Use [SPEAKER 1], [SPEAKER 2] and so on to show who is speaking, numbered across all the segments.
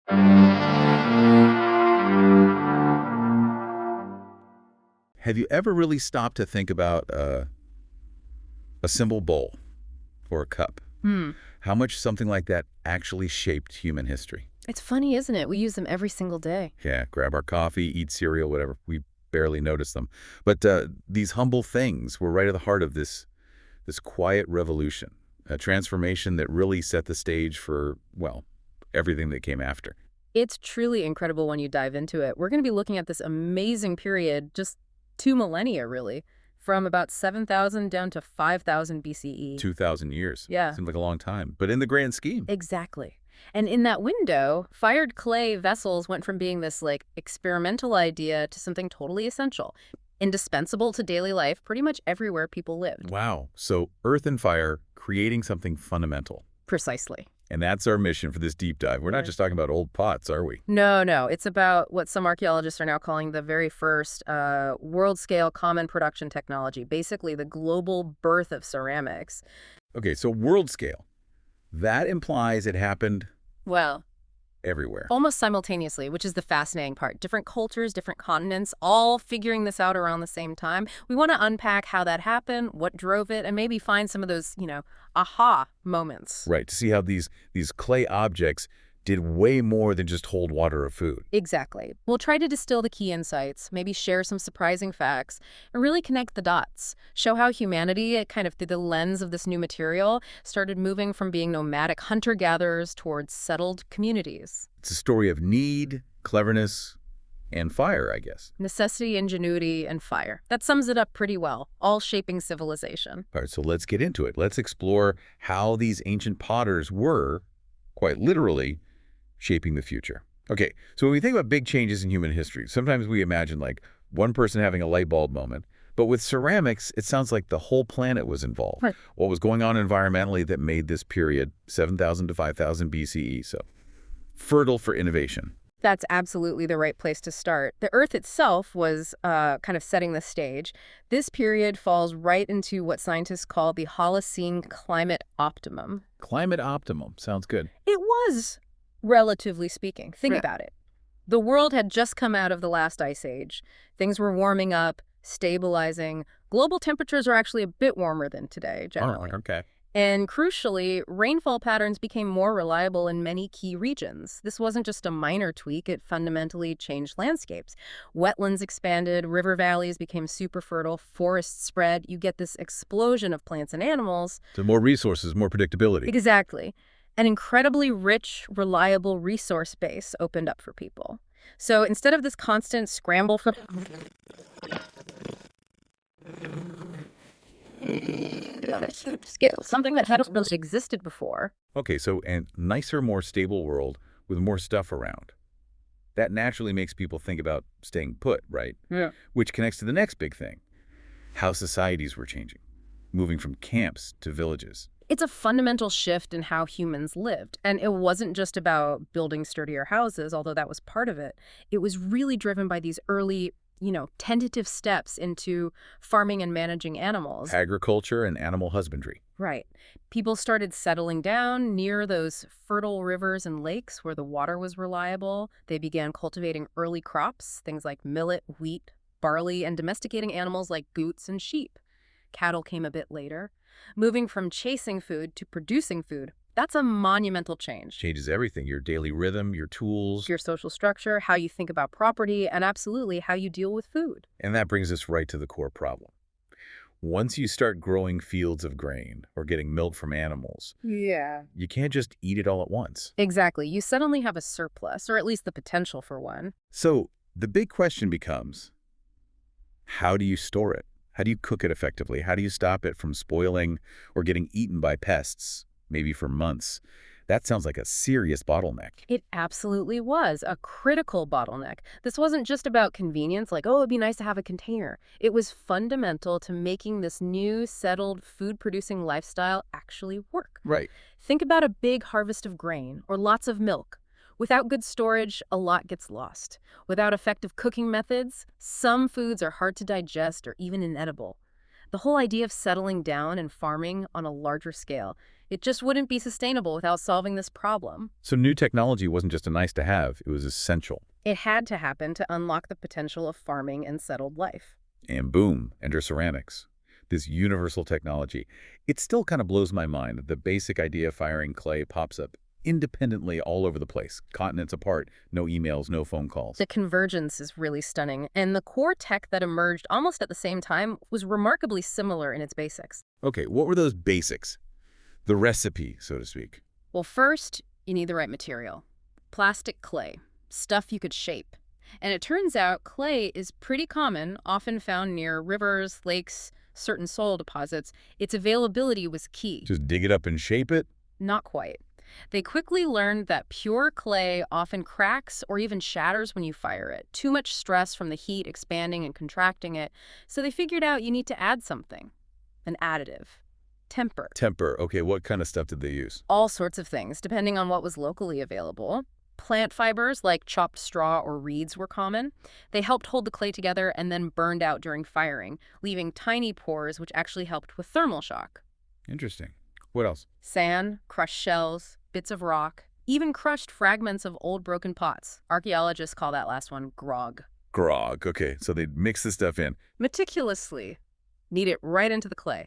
[SPEAKER 1] Have you ever really stopped to think about a simple bowl or a cup?
[SPEAKER 2] Hmm.
[SPEAKER 1] How much something like that actually shaped human history?
[SPEAKER 2] It's funny, isn't it? We use them every single day.
[SPEAKER 1] Yeah, grab our coffee, eat cereal, whatever. We barely notice them. But these humble things were right at the heart of this quiet revolution, a transformation that really set the stage for, well, everything that came after.
[SPEAKER 2] It's truly incredible when you dive into it. We're going to be looking at this amazing period, just 2 millennia, really, from about 7,000 down to 5,000 BCE.
[SPEAKER 1] 2,000 years.
[SPEAKER 2] Yeah,
[SPEAKER 1] Seemed like a long time. But in the grand scheme,
[SPEAKER 2] exactly. And in that window, fired clay vessels went from being this, like, experimental idea to something totally essential, indispensable to daily life pretty much everywhere people lived.
[SPEAKER 1] wow. So earth and fire creating something fundamental.
[SPEAKER 2] Precisely.
[SPEAKER 1] And that's our mission for this deep dive. We're not
[SPEAKER 2] Right.
[SPEAKER 1] just talking about old pots, are we?
[SPEAKER 2] No, no. It's about what some archaeologists are now calling the very first world-scale common production technology, basically the global birth of ceramics.
[SPEAKER 1] Okay, so world scale. That implies it happened
[SPEAKER 2] Well,
[SPEAKER 1] everywhere.
[SPEAKER 2] almost simultaneously, which is the fascinating part. Different cultures, different continents, all figuring this out around the same time. We want to unpack how that happened, what drove it, and maybe find some of those, aha moments.
[SPEAKER 1] Right, to see how these clay objects did way more than just hold water or food.
[SPEAKER 2] Exactly. We'll try to distill the key insights, maybe share some surprising facts, and really connect the dots. Show how humanity, kind of through the lens of this new material, started moving from being nomadic hunter-gatherers towards settled communities.
[SPEAKER 1] It's a story of need, cleverness, and fire, I guess.
[SPEAKER 2] Necessity, ingenuity, and fire. That sums it up pretty well, all shaping civilization.
[SPEAKER 1] All right, so let's get into it. Let's explore how these ancient potters were, quite literally, shaping the future. Okay, so when we think about big changes in human history, sometimes we imagine like one person having a light bulb moment. But with ceramics, it sounds like the whole planet was involved.
[SPEAKER 2] Right.
[SPEAKER 1] What was going on environmentally that made this period 7,000 to 5,000 BCE so fertile for innovation?
[SPEAKER 2] That's absolutely the right place to start. The Earth itself was kind of setting the stage. This period falls right into what scientists call the Holocene climate optimum.
[SPEAKER 1] Climate optimum. Sounds good.
[SPEAKER 2] It was, relatively speaking. Think
[SPEAKER 1] Yeah.
[SPEAKER 2] about it. The world had just come out of the last ice age. Things were warming up, stabilizing. Global temperatures are actually a bit warmer than today, generally.
[SPEAKER 1] Okay.
[SPEAKER 2] And crucially, rainfall patterns became more reliable in many key regions. This wasn't just a minor tweak, it fundamentally changed landscapes. Wetlands expanded, river valleys became super fertile, forests spread. You get this explosion of plants and animals.
[SPEAKER 1] So more resources, more predictability.
[SPEAKER 2] Exactly. An incredibly rich, reliable resource base opened up for people. So instead of this constant scramble for skills, something that hadn't really existed before.
[SPEAKER 1] Okay, so a nicer, more stable world with more stuff around. That naturally makes people think about staying put, right?
[SPEAKER 2] Yeah.
[SPEAKER 1] Which connects to the next big thing, how societies were changing, moving from camps to villages.
[SPEAKER 2] It's a fundamental shift in how humans lived. And it wasn't just about building sturdier houses, although that was part of it. It was really driven by these early, tentative steps into farming and managing animals.
[SPEAKER 1] Agriculture and animal husbandry.
[SPEAKER 2] Right. People started settling down near those fertile rivers and lakes where the water was reliable. They began cultivating early crops, things like millet, wheat, barley, and domesticating animals like goats and sheep. Cattle came a bit later. Moving from chasing food to producing food, that's a monumental change.
[SPEAKER 1] Changes everything, your daily rhythm, your tools.
[SPEAKER 2] Your social structure, how you think about property, and absolutely how you deal with food.
[SPEAKER 1] And that brings us right to the core problem. Once you start growing fields of grain or getting milk from animals,
[SPEAKER 2] Yeah.
[SPEAKER 1] you can't just eat it all at once.
[SPEAKER 2] Exactly. You suddenly have a surplus, or at least the potential for one.
[SPEAKER 1] So the big question becomes, how do you store it? How do you cook it effectively? How do you stop it from spoiling or getting eaten by pests, maybe for months? That sounds like a serious bottleneck.
[SPEAKER 2] It absolutely was a critical bottleneck. This wasn't just about convenience, like, oh, it'd be nice to have a container. It was fundamental to making this new, settled, food-producing lifestyle actually work.
[SPEAKER 1] Right.
[SPEAKER 2] Think about a big harvest of grain or lots of milk. Without good storage, a lot gets lost. Without effective cooking methods, some foods are hard to digest or even inedible. The whole idea of settling down and farming on a larger scale, it just wouldn't be sustainable without solving this problem.
[SPEAKER 1] So new technology wasn't just a nice to have, it was essential.
[SPEAKER 2] It had to happen to unlock the potential of farming and settled life.
[SPEAKER 1] And boom, enter ceramics. This universal technology. It still kind of blows my mind that the basic idea of firing clay pops up independently all over the place, continents apart, no emails, no phone calls.
[SPEAKER 2] The convergence is really stunning, and the core tech that emerged almost at the same time was remarkably similar in its basics.
[SPEAKER 1] Okay, what were those basics? The recipe, so to speak.
[SPEAKER 2] Well, first, you need the right material. Plastic clay, stuff you could shape. And it turns out clay is pretty common, often found near rivers, lakes, certain soil deposits. Its availability was key.
[SPEAKER 1] Just dig it up and shape it?
[SPEAKER 2] Not quite. They quickly learned that pure clay often cracks or even shatters when you fire it. Too much stress from the heat expanding and contracting it. So they figured out you need to add something. An additive. Temper.
[SPEAKER 1] Temper. Okay, what kind of stuff did they use?
[SPEAKER 2] All sorts of things, depending on what was locally available. Plant fibers like chopped straw or reeds were common. They helped hold the clay together and then burned out during firing, leaving tiny pores which actually helped with thermal shock.
[SPEAKER 1] Interesting. What else?
[SPEAKER 2] Sand, crushed shells, bits of rock, even crushed fragments of old broken pots. Archaeologists call that last one grog.
[SPEAKER 1] Grog. Okay, so they'd mix the stuff in.
[SPEAKER 2] Meticulously knead it right into the clay.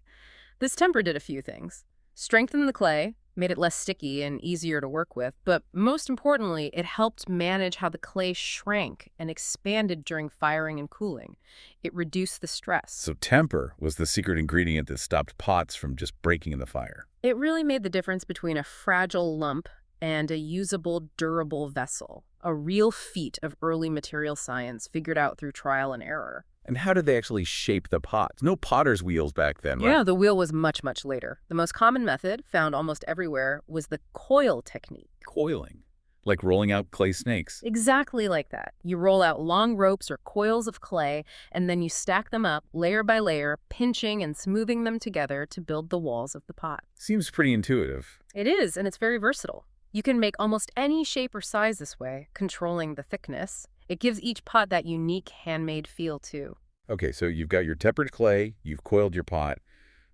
[SPEAKER 2] This temper did a few things. Strengthened the clay, made it less sticky and easier to work with, but most importantly, it helped manage how the clay shrank and expanded during firing and cooling. It reduced the stress.
[SPEAKER 1] So temper was the secret ingredient that stopped pots from just breaking in the fire.
[SPEAKER 2] It really made the difference between a fragile lump and a usable, durable vessel, a real feat of early material science figured out through trial and error.
[SPEAKER 1] And how did they actually shape the pots? No potter's wheels back then, right?
[SPEAKER 2] Yeah, the wheel was much, much later. The most common method, found almost everywhere, was the coil technique.
[SPEAKER 1] Coiling. Like rolling out clay snakes.
[SPEAKER 2] Exactly like that. You roll out long ropes or coils of clay, and then you stack them up layer by layer, pinching and smoothing them together to build the walls of the pot.
[SPEAKER 1] Seems pretty intuitive.
[SPEAKER 2] It is, and it's very versatile. You can make almost any shape or size this way, controlling the thickness. It gives each pot that unique handmade feel, too.
[SPEAKER 1] Okay, so you've got your tempered clay, you've coiled your pot.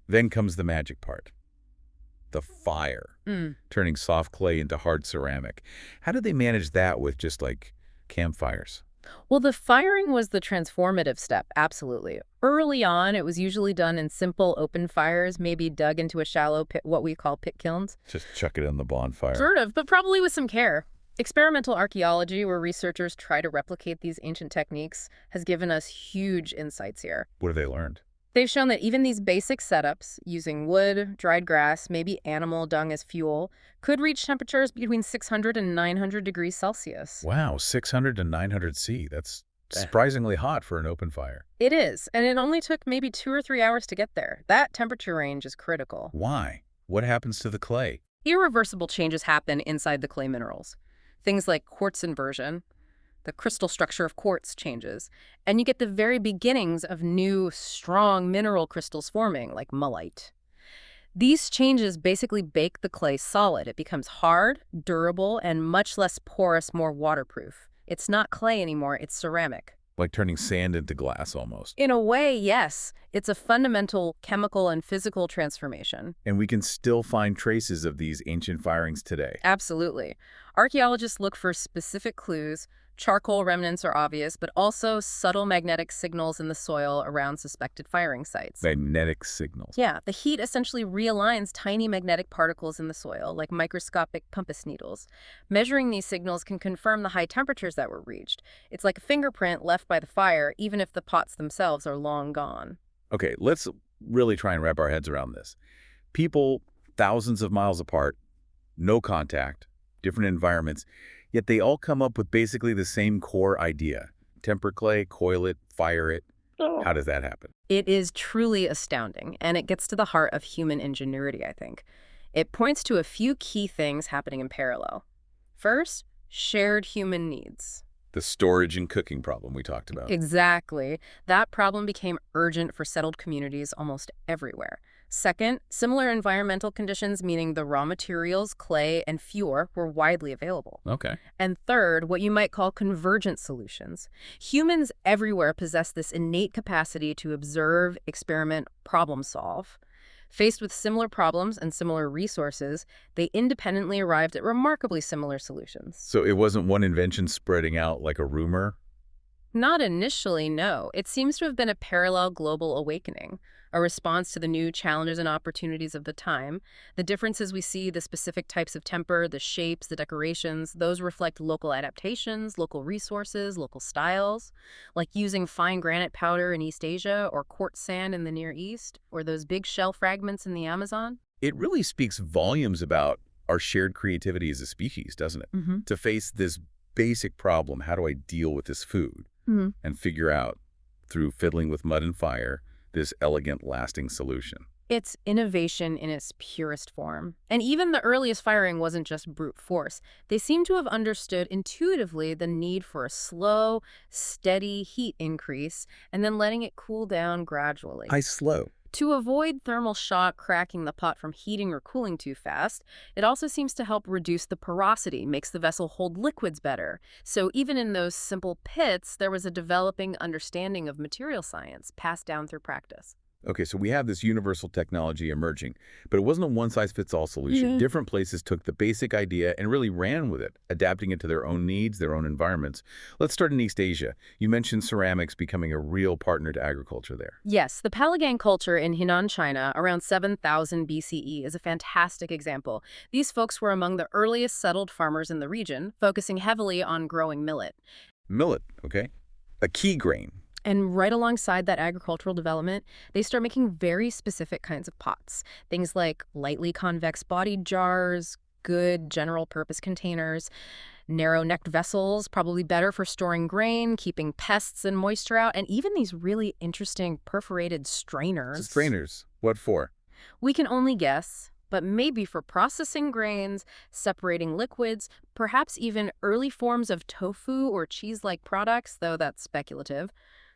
[SPEAKER 1] Then comes the magic part. The fire. Turning soft clay into hard ceramic. How did they manage that with just like campfires?
[SPEAKER 2] Well, the firing was the transformative step, absolutely. Early on, it was usually done in simple open fires, maybe dug into a shallow pit, what we call pit kilns.
[SPEAKER 1] Just chuck it on the bonfire.
[SPEAKER 2] Sort of, but probably with some care. Experimental archaeology, where researchers try to replicate these ancient techniques, has given us huge insights here.
[SPEAKER 1] What have they learned?
[SPEAKER 2] They've shown that even these basic setups, using wood, dried grass, maybe animal dung as fuel, could reach temperatures between 600 and 900 degrees Celsius.
[SPEAKER 1] Wow, 600 to 900 C. That's surprisingly hot for an open fire.
[SPEAKER 2] It is, and it only took maybe 2 or 3 hours to get there. That temperature range is critical.
[SPEAKER 1] Why? What happens to the clay?
[SPEAKER 2] Irreversible changes happen inside the clay minerals. Things like quartz inversion, the crystal structure of quartz changes, and you get the very beginnings of new, strong mineral crystals forming, like mullite. These changes basically bake the clay solid. It becomes hard, durable, and much less porous, more waterproof. It's not clay anymore, it's ceramic.
[SPEAKER 1] Like turning sand into glass almost.
[SPEAKER 2] In a way, yes. It's a fundamental chemical and physical transformation.
[SPEAKER 1] And we can still find traces of these ancient firings today.
[SPEAKER 2] Absolutely. Archaeologists look for specific clues. Charcoal remnants are obvious, but also subtle magnetic signals in the soil around suspected firing sites.
[SPEAKER 1] Magnetic signals.
[SPEAKER 2] Yeah, the heat essentially realigns tiny magnetic particles in the soil, like microscopic compass needles. Measuring these signals can confirm the high temperatures that were reached. It's like a fingerprint left by the fire, even if the pots themselves are long gone.
[SPEAKER 1] Okay, let's really try and wrap our heads around this. People thousands of miles apart, no contact, different environments, yet they all come up with basically the same core idea. Temper clay, coil it, fire it. How does that happen?
[SPEAKER 2] It is truly astounding, and it gets to the heart of human ingenuity, I think. It points to a few key things happening in parallel. First, shared human needs.
[SPEAKER 1] The storage and cooking problem we talked about.
[SPEAKER 2] Exactly. That problem became urgent for settled communities almost everywhere. Second, similar environmental conditions, meaning the raw materials, clay, and fuel, were widely available.
[SPEAKER 1] Okay.
[SPEAKER 2] And third, what you might call convergent solutions. Humans everywhere possess this innate capacity to observe, experiment, problem solve. Faced with similar problems and similar resources, they independently arrived at remarkably similar solutions.
[SPEAKER 1] So it wasn't one invention spreading out like a rumor?
[SPEAKER 2] Not initially, no. It seems to have been a parallel global awakening, a response to the new challenges and opportunities of the time. The differences we see, the specific types of temper, the shapes, the decorations, those reflect local adaptations, local resources, local styles, like using fine granite powder in East Asia or quartz sand in the Near East, or those big shell fragments in the Amazon.
[SPEAKER 1] It really speaks volumes about our shared creativity as a species, doesn't it?
[SPEAKER 2] Mm-hmm.
[SPEAKER 1] To face this basic problem, how do I deal with this food? And figure out, through fiddling with mud and fire, this elegant, lasting solution.
[SPEAKER 2] It's innovation in its purest form. And even the earliest firing wasn't just brute force. They seem to have understood intuitively the need for a slow, steady heat increase and then letting it cool down gradually.
[SPEAKER 1] Slow.
[SPEAKER 2] To avoid thermal shock cracking the pot from heating or cooling too fast, it also seems to help reduce the porosity, makes the vessel hold liquids better. So even in those simple pits, there was a developing understanding of material science passed down through practice.
[SPEAKER 1] Okay, so we have this universal technology emerging, but it wasn't a one-size-fits-all solution.
[SPEAKER 2] Yeah.
[SPEAKER 1] Different places took the basic idea and really ran with it, adapting it to their own needs, their own environments. Let's start in East Asia. You mentioned ceramics becoming a real partner to agriculture there.
[SPEAKER 2] Yes, the Palagang culture in Henan, China, around 7000 BCE, is a fantastic example. These folks were among the earliest settled farmers in the region, focusing heavily on growing millet.
[SPEAKER 1] Millet, okay? A key grain.
[SPEAKER 2] And right alongside that agricultural development, they start making very specific kinds of pots. Things like lightly convex bodied jars, good general purpose containers, narrow-necked vessels, probably better for storing grain, keeping pests and moisture out, and even these really interesting perforated strainers.
[SPEAKER 1] Strainers, what for?
[SPEAKER 2] We can only guess, but maybe for processing grains, separating liquids, perhaps even early forms of tofu or cheese-like products, though that's speculative.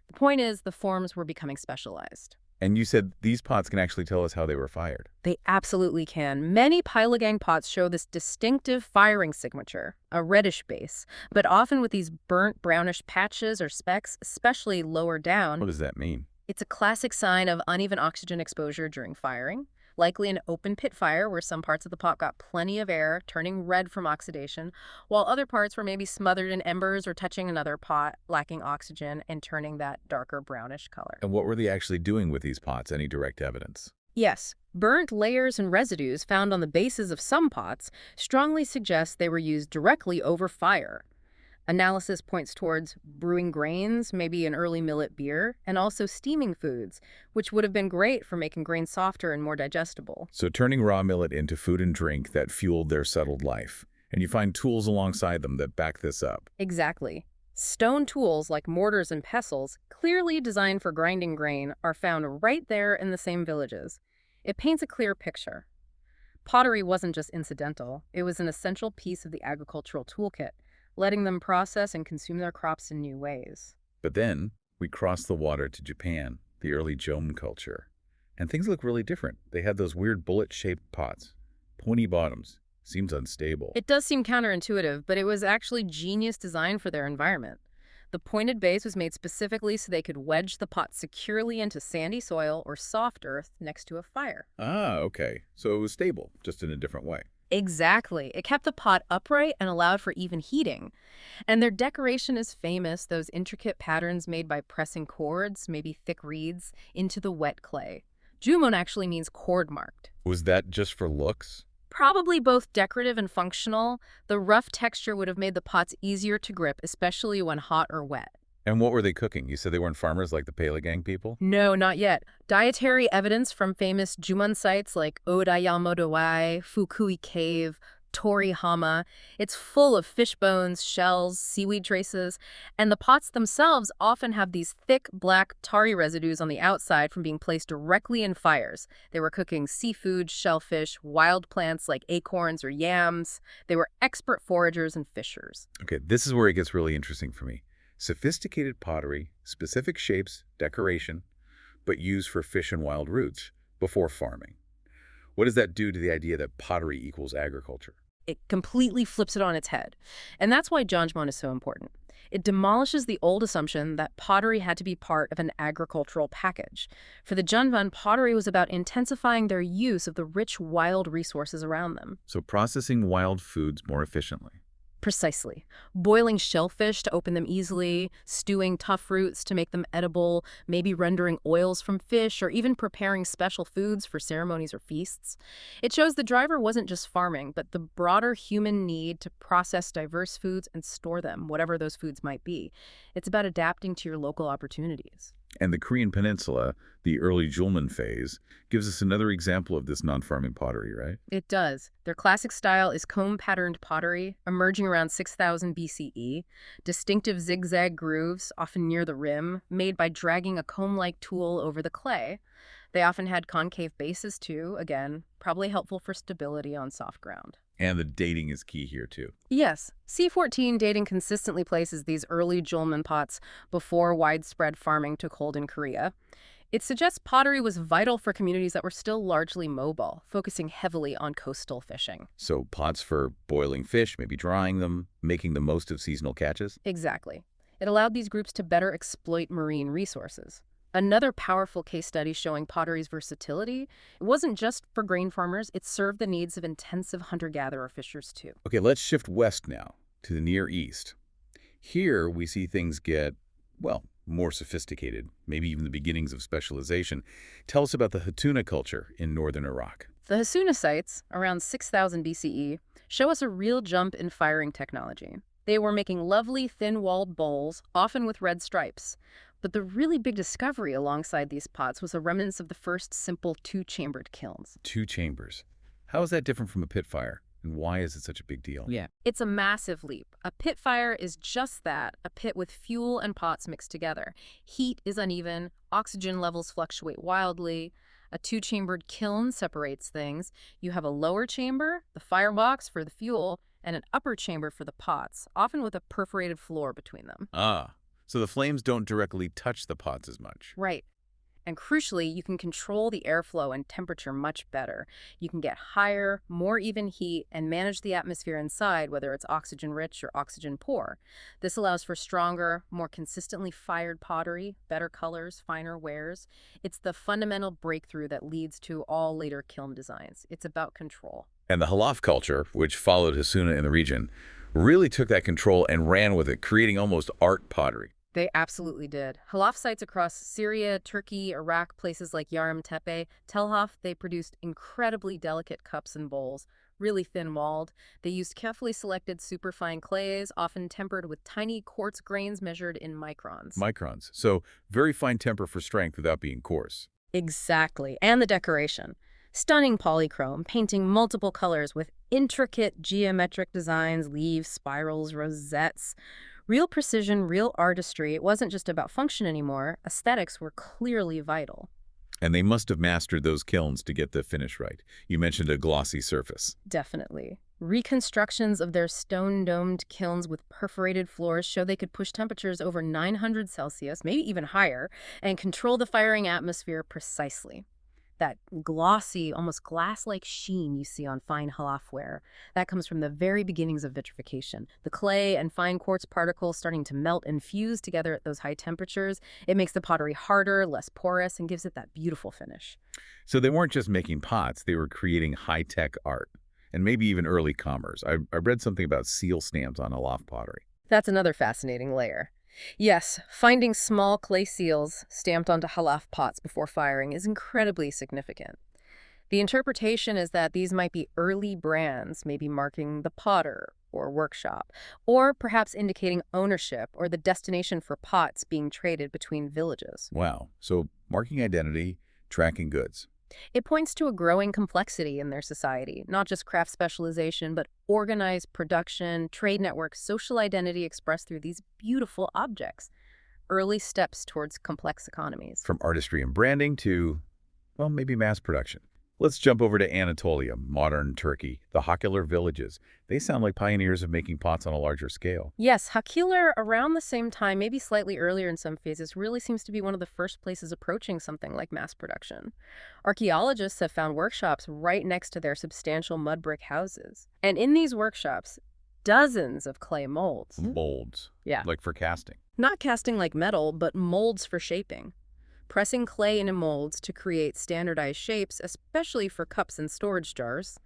[SPEAKER 2] The point is, the forms were becoming specialized.
[SPEAKER 1] And you said these pots can actually tell us how they were fired.
[SPEAKER 2] They absolutely can. Many Pailagang pots show this distinctive firing signature, a reddish base, but often with these burnt brownish patches or specks, especially lower down.
[SPEAKER 1] What does that mean?
[SPEAKER 2] It's a classic sign of uneven oxygen exposure during firing, likely an open pit fire where some parts of the pot got plenty of air, turning red from oxidation, while other parts were maybe smothered in embers or touching another pot, lacking oxygen and turning that darker brownish color.
[SPEAKER 1] And what were they actually doing with these pots? Any direct evidence?
[SPEAKER 2] Yes, burnt layers and residues found on the bases of some pots strongly suggest they were used directly over fire. Analysis points towards brewing grains, maybe an early millet beer, and also steaming foods, which would have been great for making grains softer and more digestible.
[SPEAKER 1] So turning raw millet into food and drink that fueled their settled life. And you find tools alongside them that back this up.
[SPEAKER 2] Exactly. Stone tools like mortars and pestles, clearly designed for grinding grain, are found right there in the same villages. It paints a clear picture. Pottery wasn't just incidental, it was an essential piece of the agricultural toolkit, letting them process and consume their crops in new ways.
[SPEAKER 1] But then we crossed the water to Japan, the early Jom culture. And things look really different. They had those weird bullet-shaped pots, pointy bottoms. Seems unstable.
[SPEAKER 2] It does seem counterintuitive, but it was actually genius design for their environment. The pointed base was made specifically so they could wedge the pot securely into sandy soil or soft earth next to a fire.
[SPEAKER 1] Ah, okay. So it was stable, just in a different way.
[SPEAKER 2] Exactly. It kept the pot upright and allowed for even heating. And their decoration is famous, those intricate patterns made by pressing cords, maybe thick reeds, into the wet clay. Jumon actually means cord-marked.
[SPEAKER 1] Was that just for looks?
[SPEAKER 2] Probably both decorative and functional. The rough texture would have made the pots easier to grip, especially when hot or wet.
[SPEAKER 1] And what were they cooking? You said they weren't farmers like the Palagang people?
[SPEAKER 2] No, not yet. Dietary evidence from famous Jumon sites like Odayamodowai, Fukui Cave, Torihama. It's full of fish bones, shells, seaweed traces, and the pots themselves often have these thick, black, tarry residues on the outside from being placed directly in fires. They were cooking seafood, shellfish, wild plants like acorns or yams. They were expert foragers and fishers.
[SPEAKER 1] Okay, this is where it gets really interesting for me. Sophisticated pottery, specific shapes, decoration, but used for fish and wild roots. before farming. What does that do to the idea that pottery equals agriculture?
[SPEAKER 2] It completely flips it on its head. And that's why Janjmon is so important. It demolishes the old assumption that pottery had to be part of an agricultural package. For the Junvan, pottery was about intensifying their use of the rich, wild resources around them.
[SPEAKER 1] So processing wild foods more efficiently.
[SPEAKER 2] Precisely. Boiling shellfish to open them easily, stewing tough roots to make them edible, maybe rendering oils from fish, or even preparing special foods for ceremonies or feasts. It shows the driver wasn't just farming, but the broader human need to process diverse foods and store them, whatever those foods might be. It's about adapting to your local opportunities.
[SPEAKER 1] And the Korean peninsula, the early Julman phase, gives us another example of this non-farming pottery, right?
[SPEAKER 2] It does. Their classic style is comb-patterned pottery, emerging around 6000 BCE. Distinctive zigzag grooves, often near the rim, made by dragging a comb-like tool over the clay. They often had concave bases too, again, probably helpful for stability on soft ground.
[SPEAKER 1] And the dating is key here, too.
[SPEAKER 2] Yes, C14 dating consistently places these early Julman pots before widespread farming took hold in Korea. It suggests pottery was vital for communities that were still largely mobile, focusing heavily on coastal fishing.
[SPEAKER 1] So pots for boiling fish, maybe drying them, making the most of seasonal catches?
[SPEAKER 2] Exactly. It allowed these groups to better exploit marine resources. Another powerful case study showing pottery's versatility, it wasn't just for grain farmers, it served the needs of intensive hunter-gatherer fishers too.
[SPEAKER 1] Okay, let's shift west now, to the Near East. Here we see things get, well, more sophisticated, maybe even the beginnings of specialization. Tell us about the Hatuna culture in northern Iraq.
[SPEAKER 2] The Hasuna sites, around 6000 BCE, show us a real jump in firing technology. They were making lovely, thin-walled bowls, often with red stripes. But the really big discovery alongside these pots was the remnants of the first simple two-chambered kilns.
[SPEAKER 1] Two chambers. How is that different from a pit fire? And why is it such a big deal?
[SPEAKER 2] Yeah. It's a massive leap. A pit fire is just that, a pit with fuel and pots mixed together. Heat is uneven, oxygen levels fluctuate wildly. A two-chambered kiln separates things. You have a lower chamber, the firebox for the fuel, and an upper chamber for the pots, often with a perforated floor between them.
[SPEAKER 1] Ah, so the flames don't directly touch the pots as much.
[SPEAKER 2] Right. And crucially, you can control the airflow and temperature much better. You can get higher, more even heat and manage the atmosphere inside, whether it's oxygen-rich or oxygen-poor. This allows for stronger, more consistently fired pottery, better colors, finer wares. It's the fundamental breakthrough that leads to all later kiln designs. It's about control.
[SPEAKER 1] And the Halaf culture, which followed Hasuna in the region, really took that control and ran with it, creating almost art pottery.
[SPEAKER 2] They absolutely did. Halaf sites across Syria, Turkey, Iraq, places like Yarem Tepe, Tel Haf, they produced incredibly delicate cups and bowls, really thin-walled. They used carefully selected superfine clays, often tempered with tiny quartz grains measured in microns.
[SPEAKER 1] Microns. So very fine temper for strength without being coarse.
[SPEAKER 2] Exactly. And the decoration. Stunning polychrome, painting multiple colors with intricate geometric designs, leaves, spirals, rosettes. Real precision, real artistry. It wasn't just about function anymore. Aesthetics were clearly vital.
[SPEAKER 1] And they must have mastered those kilns to get the finish right. You mentioned a glossy surface.
[SPEAKER 2] Definitely. Reconstructions of their stone-domed kilns with perforated floors show they could push temperatures over 900 Celsius, maybe even higher, and control the firing atmosphere precisely. That glossy, almost glass-like sheen you see on fine halafware, that comes from the very beginnings of vitrification. The clay and fine quartz particles starting to melt and fuse together at those high temperatures. It makes the pottery harder, less porous, and gives it that beautiful finish.
[SPEAKER 1] So they weren't just making pots, they were creating high-tech art, and maybe even early commerce. I read something about seal stamps on Halaf pottery.
[SPEAKER 2] That's another fascinating layer. Yes, finding small clay seals stamped onto halaf pots before firing is incredibly significant. The interpretation is that these might be early brands, maybe marking the potter or workshop, or perhaps indicating ownership or the destination for pots being traded between villages.
[SPEAKER 1] Wow. So marking identity, tracking goods.
[SPEAKER 2] It points to a growing complexity in their society, not just craft specialization, but organized production, trade networks, social identity expressed through these beautiful objects. Early steps towards complex economies.
[SPEAKER 1] From artistry and branding to, well, maybe mass production. Let's jump over to Anatolia, modern Turkey. The Hokular villages. They sound like pioneers of making pots on a larger scale.
[SPEAKER 2] Yes, Hakeler, around the same time, maybe slightly earlier in some phases, really seems to be one of the first places approaching something like mass production. Archaeologists have found workshops right next to their substantial mud brick houses. And in these workshops, dozens of clay molds.
[SPEAKER 1] Molds,
[SPEAKER 2] Yeah.
[SPEAKER 1] like for casting.
[SPEAKER 2] Not casting like metal, but molds for shaping. Pressing clay into molds to create standardized shapes, especially for cups and storage jars.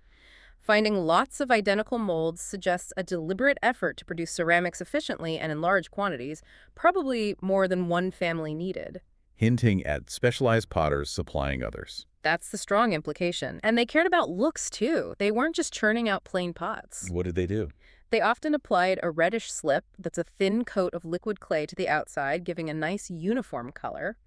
[SPEAKER 2] Finding lots of identical molds suggests a deliberate effort to produce ceramics efficiently and in large quantities, probably more than one family needed.
[SPEAKER 1] Hinting at specialized potters supplying others.
[SPEAKER 2] That's the strong implication. And they cared about looks, too. They weren't just churning out plain pots.
[SPEAKER 1] What did they do?
[SPEAKER 2] They often applied a reddish slip that's a thin coat of liquid clay to the outside, giving a nice uniform color.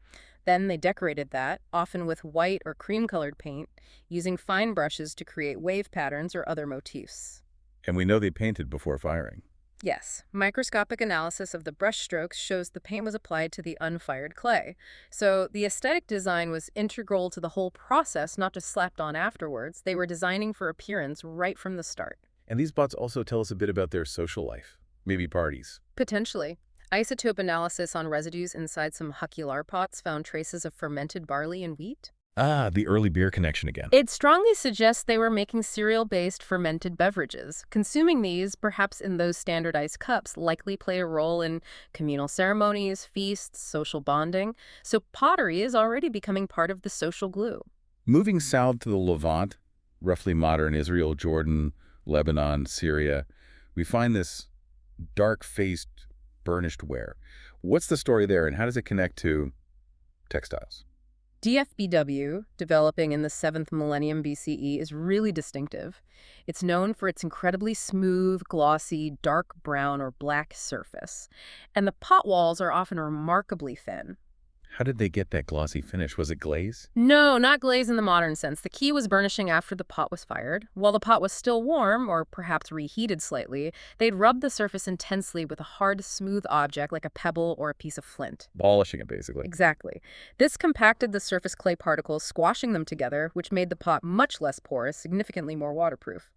[SPEAKER 2] Then they decorated that, often with white or cream-colored paint, using fine brushes to create wave patterns or other motifs.
[SPEAKER 1] And we know they painted before firing.
[SPEAKER 2] Yes, microscopic analysis of the brush strokes shows the paint was applied to the unfired clay. So the aesthetic design was integral to the whole process, not just slapped on afterwards. They were designing for appearance right from the start.
[SPEAKER 1] And these pots also tell us a bit about their social life. Maybe parties.
[SPEAKER 2] Potentially. Isotope analysis on residues inside some Hakular pots found traces of fermented barley and wheat.
[SPEAKER 1] Ah, the early beer connection again.
[SPEAKER 2] It strongly suggests they were making cereal-based fermented beverages. Consuming these, perhaps in those standardized cups, likely played a role in communal ceremonies, feasts, social bonding. So pottery is already becoming part of the social glue.
[SPEAKER 1] Moving south to the Levant, roughly modern Israel, Jordan, Lebanon, Syria, we find this dark-faced burnished ware. What's the story there, and how does it connect to textiles?
[SPEAKER 2] DFBW, developing in the 7th millennium BCE, is really distinctive. It's known for its incredibly smooth, glossy, dark brown or black surface. And the pot walls are often remarkably thin.
[SPEAKER 1] How did they get that glossy finish? Was it glaze?
[SPEAKER 2] No, not glaze in the modern sense. The key was burnishing after the pot was fired. While the pot was still warm, or perhaps reheated slightly, they'd rub the surface intensely with a hard, smooth object like a pebble or a piece of flint.
[SPEAKER 1] Polishing it, basically.
[SPEAKER 2] Exactly. This compacted the surface clay particles, squashing them together, which made the pot much less porous, significantly more waterproof.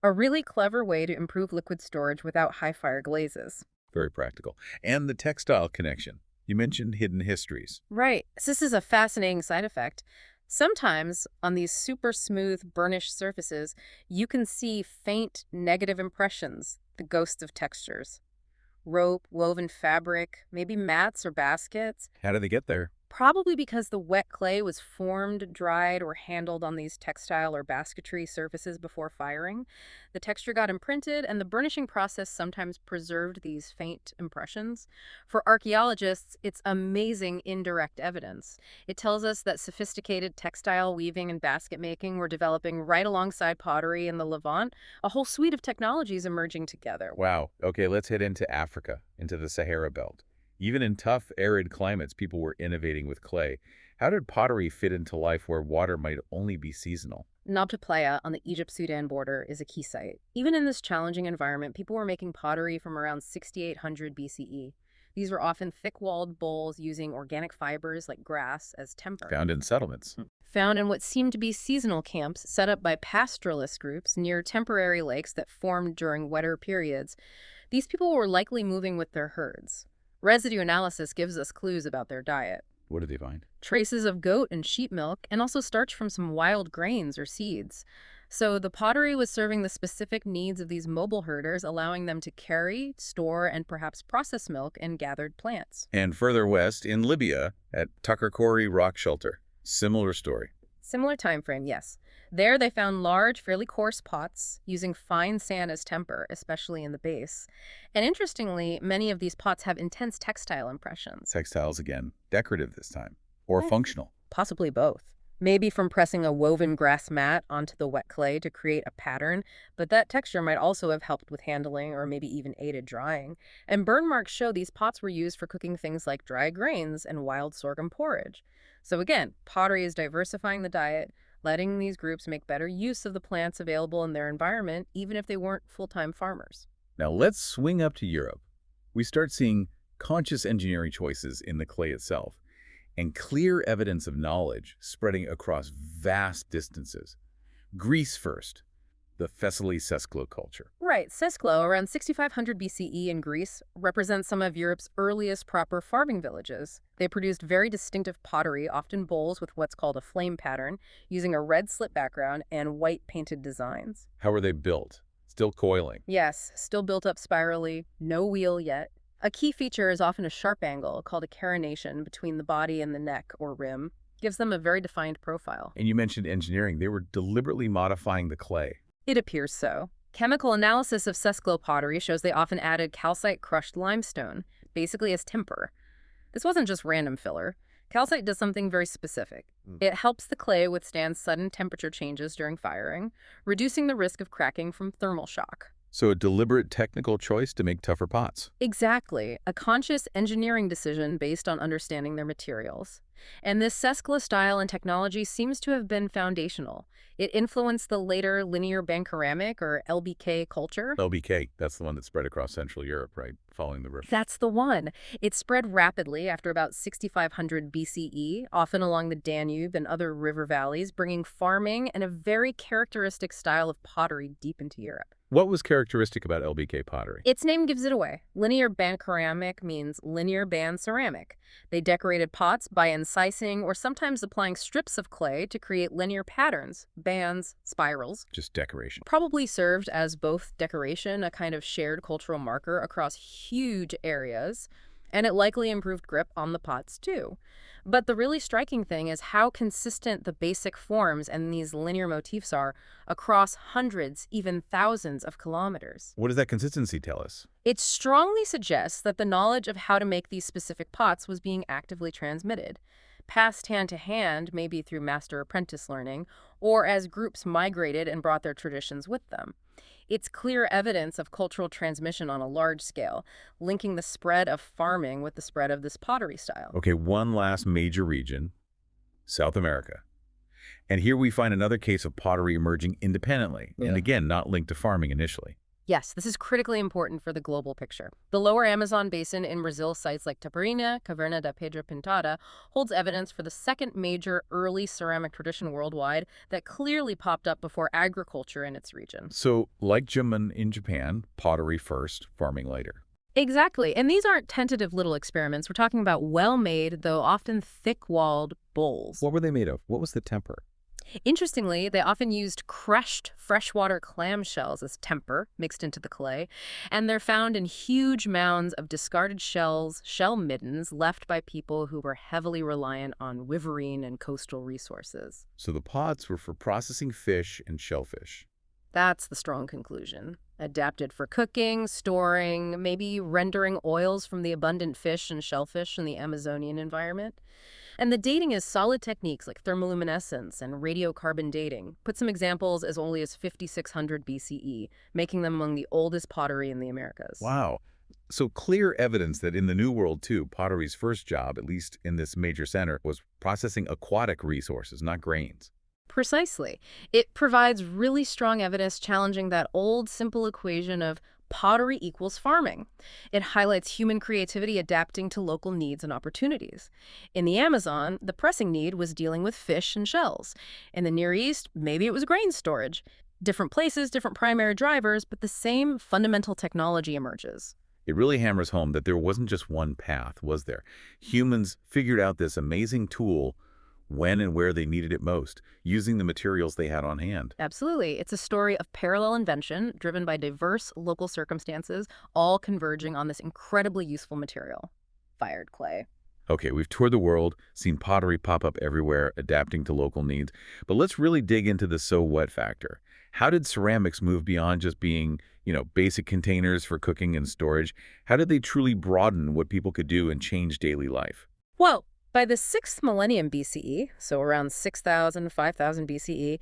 [SPEAKER 2] A really clever way to improve liquid storage without high-fire glazes.
[SPEAKER 1] Very practical. And the textile connection. You mentioned hidden histories.
[SPEAKER 2] Right. This is a fascinating side effect. Sometimes, on these super smooth, burnished surfaces, you can see faint negative impressions, the ghosts of textures. Rope, woven fabric, maybe mats or baskets.
[SPEAKER 1] How did they get there?
[SPEAKER 2] Probably because the wet clay was formed, dried, or handled on these textile or basketry surfaces before firing. The texture got imprinted, and the burnishing process sometimes preserved these faint impressions. For archaeologists, it's amazing indirect evidence. It tells us that sophisticated textile weaving and basket making were developing right alongside pottery in the Levant, a whole suite of technologies emerging together.
[SPEAKER 1] Wow. Okay, let's head into Africa, into the Sahara Belt. Even in tough, arid climates, people were innovating with clay. How did pottery fit into life where water might only be seasonal?
[SPEAKER 2] Nabta Playa on the Egypt-Sudan border is a key site. Even in this challenging environment, people were making pottery from around 6800 BCE. These were often thick-walled bowls using organic fibers like grass as timber.
[SPEAKER 1] Found in settlements.
[SPEAKER 2] Found in what seemed to be seasonal camps set up by pastoralist groups near temporary lakes that formed during wetter periods. These people were likely moving with their herds. Residue analysis gives us clues about their diet.
[SPEAKER 1] What did they find?
[SPEAKER 2] Traces of goat and sheep milk, and also starch from some wild grains or seeds. So the pottery was serving the specific needs of these mobile herders, allowing them to carry, store, and perhaps process milk and gathered plants.
[SPEAKER 1] And further west, in Libya, at Takarkori Rock Shelter. Similar story.
[SPEAKER 2] Similar time frame, yes. There they found large, fairly coarse pots using fine sand as temper, especially in the base. And interestingly, many of these pots have intense textile impressions.
[SPEAKER 1] Textiles again. Decorative this time. Or functional.
[SPEAKER 2] Possibly both. Maybe from pressing a woven grass mat onto the wet clay to create a pattern, but that texture might also have helped with handling or maybe even aided drying. And burn marks show these pots were used for cooking things like dry grains and wild sorghum porridge. So again, pottery is diversifying the diet, letting these groups make better use of the plants available in their environment, even if they weren't full-time farmers.
[SPEAKER 1] Now let's swing up to Europe. We start seeing conscious engineering choices in the clay itself. and clear evidence of knowledge spreading across vast distances. Greece first, the Thessaly-Sesklo culture.
[SPEAKER 2] Right, Sesklo, around 6500 BCE in Greece, represents some of Europe's earliest proper farming villages. They produced very distinctive pottery, often bowls with what's called a flame pattern, using a red slit background and white painted designs.
[SPEAKER 1] How were they built? Still coiling.
[SPEAKER 2] Yes, still built up spirally, no wheel yet. A key feature is often a sharp angle, called a carination, between the body and the neck, or rim. Gives them a very defined profile.
[SPEAKER 1] And you mentioned engineering. They were deliberately modifying the clay.
[SPEAKER 2] It appears so. Chemical analysis of Sesklo pottery shows they often added calcite crushed limestone, basically as timber. This wasn't just random filler. Calcite does something very specific. It helps the clay withstand sudden temperature changes during firing, reducing the risk of cracking from thermal shock.
[SPEAKER 1] So a deliberate technical choice to make tougher pots.
[SPEAKER 2] Exactly, a conscious engineering decision based on understanding their materials. And this Sesklo style and technology seems to have been foundational. It influenced the later linear banceramic, or LBK, culture.
[SPEAKER 1] LBK, that's the one that spread across Central Europe, right? Following the river.
[SPEAKER 2] That's the one. It spread rapidly after about 6500 BCE, often along the Danube and other river valleys, bringing farming and a very characteristic style of pottery deep into Europe.
[SPEAKER 1] What was characteristic about LBK pottery?
[SPEAKER 2] Its name gives it away. Linear banceramic means linear band ceramic. They decorated pots by incising or sometimes applying strips of clay to create linear patterns, bands, spirals.
[SPEAKER 1] Just decoration.
[SPEAKER 2] Probably served as both decoration, a kind of shared cultural marker across huge areas, and it likely improved grip on the pots too. But the really striking thing is how consistent the basic forms and these linear motifs are across hundreds, even thousands of kilometers.
[SPEAKER 1] What does that consistency tell us?
[SPEAKER 2] It strongly suggests that the knowledge of how to make these specific pots was being actively transmitted, passed hand to hand, maybe through master-apprentice learning, or as groups migrated and brought their traditions with them. It's clear evidence of cultural transmission on a large scale, linking the spread of farming with the spread of this pottery style.
[SPEAKER 1] Okay, one last major region, South America. And here we find another case of pottery emerging independently, and again, not linked to farming initially.
[SPEAKER 2] Yes, this is critically important for the global picture. The lower Amazon basin in Brazil, sites like Taparina, Caverna da Pedra Pintada, holds evidence for the second major early ceramic tradition worldwide that clearly popped up before agriculture in its region.
[SPEAKER 1] So, like Jumon in Japan, pottery first, farming later.
[SPEAKER 2] Exactly, and these aren't tentative little experiments. We're talking about well-made, though often thick-walled bowls.
[SPEAKER 1] What were they made of? What was the temper?
[SPEAKER 2] Interestingly, they often used crushed freshwater clam shells as temper mixed into the clay, and they're found in huge mounds of discarded shells, shell middens left by people who were heavily reliant on riverine and coastal resources.
[SPEAKER 1] So the pots were for processing fish and shellfish.
[SPEAKER 2] That's the strong conclusion. Adapted for cooking, storing, maybe rendering oils from the abundant fish and shellfish in the Amazonian environment. And the dating is solid techniques like thermoluminescence and radiocarbon dating. Put some examples as early as 5600 BCE, making them among the oldest pottery in the Americas.
[SPEAKER 1] Wow. So clear evidence that in the New World, too, pottery's first job, at least in this major center, was processing aquatic resources, not grains.
[SPEAKER 2] Precisely. It provides really strong evidence challenging that old, simple equation of pottery equals farming. It highlights human creativity adapting to local needs and opportunities. In the Amazon, the pressing need was dealing with fish and shells. In the Near East, maybe it was grain storage. Different places, different primary drivers, but the same fundamental technology emerges.
[SPEAKER 1] It really hammers home that there wasn't just one path, was there? Humans figured out this amazing tool when and where they needed it most, using the materials they had on hand.
[SPEAKER 2] Absolutely. It's a story of parallel invention driven by diverse local circumstances, all converging on this incredibly useful material, fired clay.
[SPEAKER 1] Okay, we've toured the world, seen pottery pop up everywhere, adapting to local needs. But let's really dig into the so what factor. How did ceramics move beyond just being, basic containers for cooking and storage? How did they truly broaden what people could do and change daily life?
[SPEAKER 2] Well, by the 6th millennium BCE, so around 6000, 5000 BCE,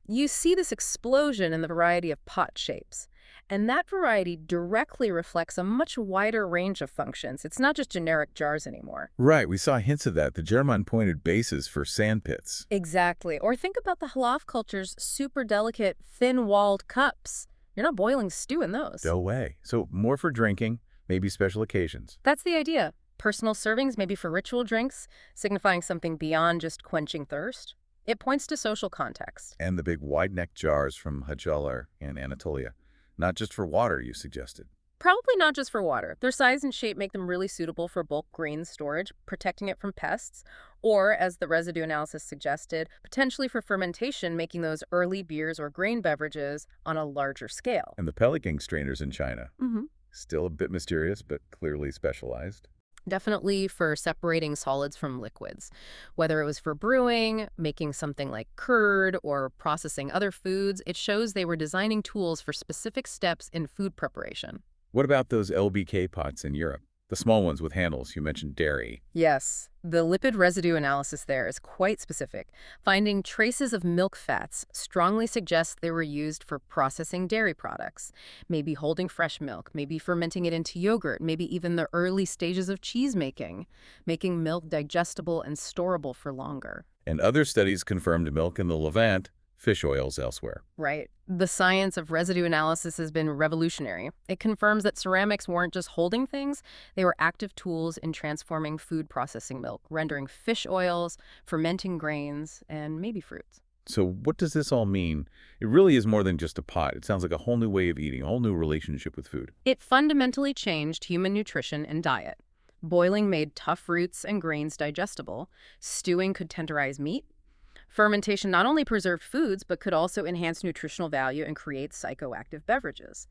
[SPEAKER 2] you see this explosion in the variety of pot shapes. And that variety directly reflects a much wider range of functions. It's not just generic jars anymore.
[SPEAKER 1] Right, we saw hints of that, the German-pointed bases for sand pits.
[SPEAKER 2] Exactly. Or think about the Halaf culture's super delicate, thin-walled cups. You're not boiling stew in those.
[SPEAKER 1] No way. So more for drinking, maybe special occasions.
[SPEAKER 2] That's the idea. Personal servings, maybe for ritual drinks, signifying something beyond just quenching thirst. It points to social context.
[SPEAKER 1] And the big wide-necked jars from Hajalar in Anatolia. Not just for water, you suggested.
[SPEAKER 2] Probably not just for water. Their size and shape make them really suitable for bulk grain storage, protecting it from pests, or, as the residue analysis suggested, potentially for fermentation, making those early beers or grain beverages on a larger scale.
[SPEAKER 1] And the Pelican strainers in China.
[SPEAKER 2] hmm
[SPEAKER 1] Still a bit mysterious, but clearly specialized.
[SPEAKER 2] Definitely for separating solids from liquids, whether it was for brewing, making something like curd, or processing other foods. It shows they were designing tools for specific steps in food preparation.
[SPEAKER 1] What about those LBK pots in Europe? The small ones with handles, you mentioned dairy.
[SPEAKER 2] Yes, the lipid residue analysis there is quite specific. Finding traces of milk fats strongly suggests they were used for processing dairy products, maybe holding fresh milk, maybe fermenting it into yogurt, maybe even the early stages of cheese making milk digestible and storable for longer.
[SPEAKER 1] And other studies confirmed milk in the Levant, fish oils elsewhere.
[SPEAKER 2] Right. The science of residue analysis has been revolutionary. It confirms that ceramics weren't just holding things, they were active tools in transforming food processing milk, rendering fish oils, fermenting grains, and maybe fruits.
[SPEAKER 1] So what does this all mean? It really is more than just a pot. It sounds like a whole new way of eating, a whole new relationship with food.
[SPEAKER 2] It fundamentally changed human nutrition and diet. Boiling made tough roots and grains digestible. Stewing could tenderize meat. Fermentation not only preserved foods, but could also enhance nutritional value and create psychoactive beverages.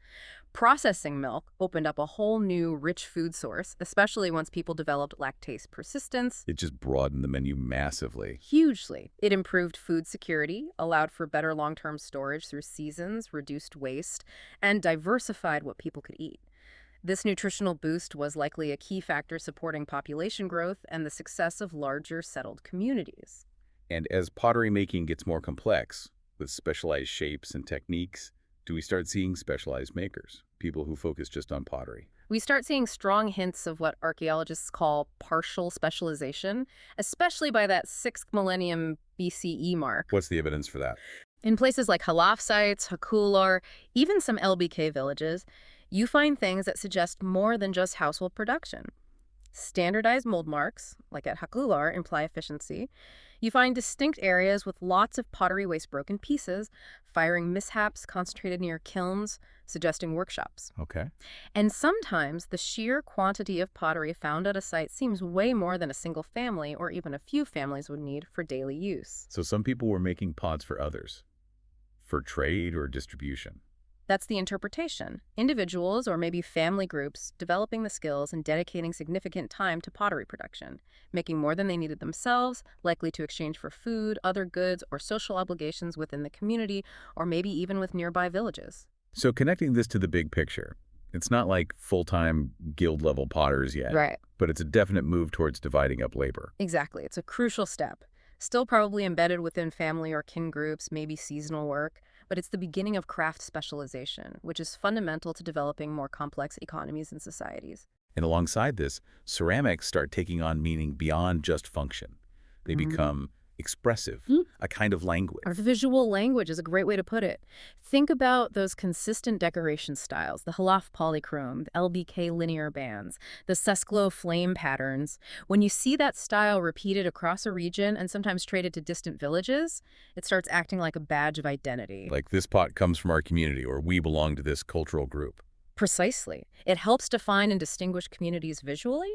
[SPEAKER 2] Processing milk opened up a whole new rich food source, especially once people developed lactase persistence.
[SPEAKER 1] It just broadened the menu massively.
[SPEAKER 2] Hugely. It improved food security, allowed for better long-term storage through seasons, reduced waste, and diversified what people could eat. This nutritional boost was likely a key factor supporting population growth and the success of larger settled communities.
[SPEAKER 1] And as pottery making gets more complex, with specialized shapes and techniques, do we start seeing specialized makers, people who focus just on pottery?
[SPEAKER 2] We start seeing strong hints of what archaeologists call partial specialization, especially by that 6th millennium BCE mark.
[SPEAKER 1] What's the evidence for that?
[SPEAKER 2] In places like Halaf sites, Hakular, even some LBK villages, you find things that suggest more than just household production. Standardized mold marks, like at Hakular, imply efficiency. You find distinct areas with lots of pottery waste broken pieces, firing mishaps concentrated near kilns, suggesting workshops.
[SPEAKER 1] Okay.
[SPEAKER 2] And sometimes the sheer quantity of pottery found at a site seems way more than a single family or even a few families would need for daily use.
[SPEAKER 1] So some people were making pots for others, for trade or distribution.
[SPEAKER 2] That's the interpretation. Individuals or maybe family groups developing the skills and dedicating significant time to pottery production, making more than they needed themselves, likely to exchange for food, other goods, or social obligations within the community, or maybe even with nearby villages.
[SPEAKER 1] So connecting this to the big picture, it's not like full-time guild-level potters yet,
[SPEAKER 2] Right.
[SPEAKER 1] but it's a definite move towards dividing up labor.
[SPEAKER 2] Exactly. It's a crucial step. Still probably embedded within family or kin groups, maybe seasonal work, but it's the beginning of craft specialization, which is fundamental to developing more complex economies and societies.
[SPEAKER 1] And alongside this, ceramics start taking on meaning beyond just function. They become expressive, a kind of language.
[SPEAKER 2] Our visual language is a great way to put it. Think about those consistent decoration styles, the Halaf polychrome, the LBK linear bands, the Sesclo flame patterns. When you see that style repeated across a region and sometimes traded to distant villages, it starts acting like a badge of identity.
[SPEAKER 1] Like this pot comes from our community, or we belong to this cultural group.
[SPEAKER 2] Precisely. It helps define and distinguish communities visually,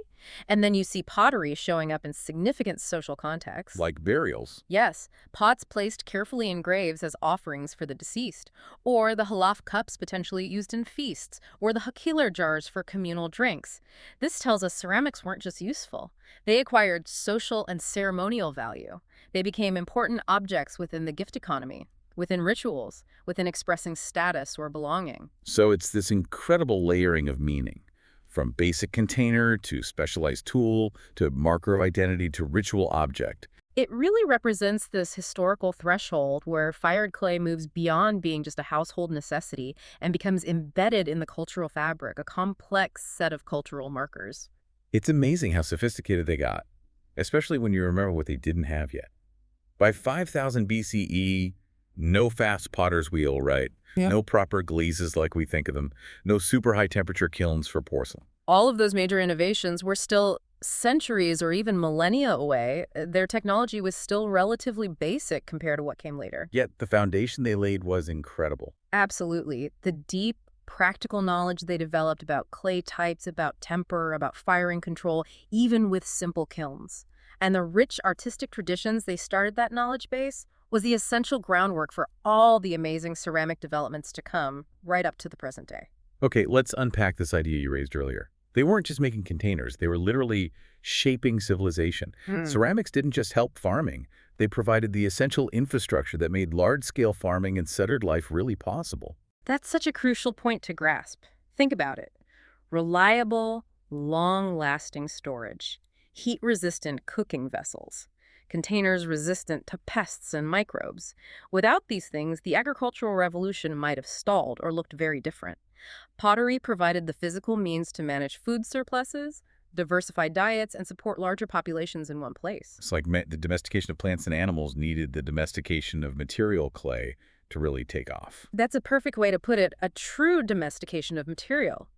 [SPEAKER 2] and then you see pottery showing up in significant social contexts.
[SPEAKER 1] Like burials.
[SPEAKER 2] Yes, pots placed carefully in graves as offerings for the deceased, or the halaf cups potentially used in feasts, or the hakiler jars for communal drinks. This tells us ceramics weren't just useful. They acquired social and ceremonial value. They became important objects within the gift economy, within rituals, within expressing status or belonging.
[SPEAKER 1] So it's this incredible layering of meaning, from basic container to specialized tool to marker of identity to ritual object.
[SPEAKER 2] It really represents this historical threshold where fired clay moves beyond being just a household necessity and becomes embedded in the cultural fabric, a complex set of cultural markers.
[SPEAKER 1] It's amazing how sophisticated they got, especially when you remember what they didn't have yet. By 5000 BCE, no fast potter's wheel, right?
[SPEAKER 2] Yeah.
[SPEAKER 1] No proper glazes like we think of them. No super high temperature kilns for porcelain.
[SPEAKER 2] All of those major innovations were still centuries or even millennia away, their technology was still relatively basic compared to what came later.
[SPEAKER 1] Yet the foundation they laid was incredible.
[SPEAKER 2] Absolutely. The deep, practical knowledge they developed about clay types, about temper, about firing control, even with simple kilns. And the rich artistic traditions they started that knowledge base was the essential groundwork for all the amazing ceramic developments to come, right up to the present day.
[SPEAKER 1] Okay, let's unpack this idea you raised earlier. They weren't just making containers, they were literally shaping civilization. Ceramics didn't just help farming, they provided the essential infrastructure that made large-scale farming and settled life really possible.
[SPEAKER 2] That's such a crucial point to grasp. Think about it. Reliable, long-lasting storage, heat-resistant cooking vessels, containers resistant to pests and microbes. Without these things, the agricultural revolution might have stalled or looked very different. Pottery provided the physical means to manage food surpluses, diversify diets, and support larger populations in one place.
[SPEAKER 1] It's like the domestication of plants and animals needed the domestication of material clay to really take off.
[SPEAKER 2] That's a perfect way to put it, a true domestication of material.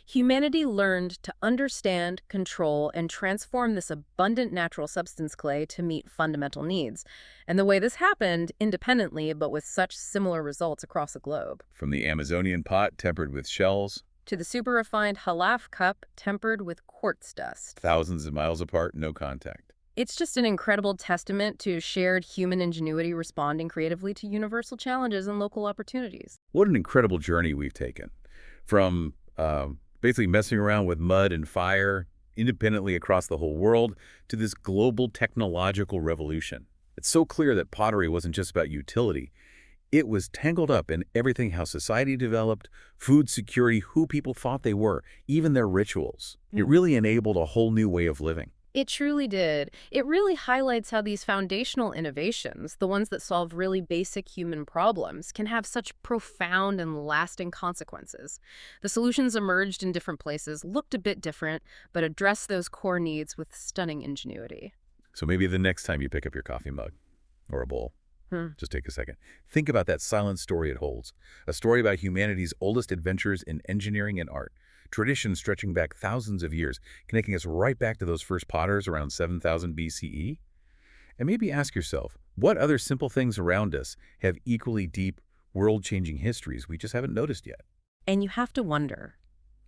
[SPEAKER 2] Humanity learned to understand, control, and transform this abundant natural substance clay to meet fundamental needs. And the way this happened, independently, but with such similar results across the globe.
[SPEAKER 1] From the Amazonian pot tempered with shells,
[SPEAKER 2] To the super refined halaf cup tempered with quartz dust.
[SPEAKER 1] thousands of miles apart, no contact.
[SPEAKER 2] It's just an incredible testament to shared human ingenuity responding creatively to universal challenges and local opportunities.
[SPEAKER 1] What an incredible journey we've taken. From basically messing around with mud and fire independently across the whole world to this global technological revolution. It's so clear that pottery wasn't just about utility. It was tangled up in everything: how society developed, food security, who people thought they were, even their rituals. It really enabled a whole new way of living.
[SPEAKER 2] It truly did. It really highlights how these foundational innovations, the ones that solve really basic human problems, can have such profound and lasting consequences. The solutions emerged in different places, looked a bit different, but addressed those core needs with stunning ingenuity.
[SPEAKER 1] So maybe the next time you pick up your coffee mug or a bowl,
[SPEAKER 2] Hmm.
[SPEAKER 1] just take a second. Think about that silent story it holds. A story about humanity's oldest adventures in engineering and art. Traditions stretching back thousands of years, connecting us right back to those first potters around 7000 BCE. And maybe ask yourself, what other simple things around us have equally deep, world-changing histories we just haven't noticed yet?
[SPEAKER 2] And you have to wonder,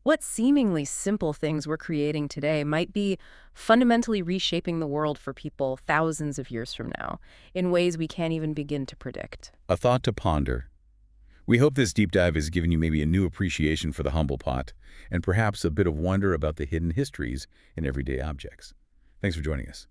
[SPEAKER 2] what seemingly simple things we're creating today might be fundamentally reshaping the world for people thousands of years from now, in ways we can't even begin to predict.
[SPEAKER 1] A thought to ponder. We hope this deep dive has given you maybe a new appreciation for the humble pot, and perhaps a bit of wonder about the hidden histories in everyday objects. Thanks for joining us.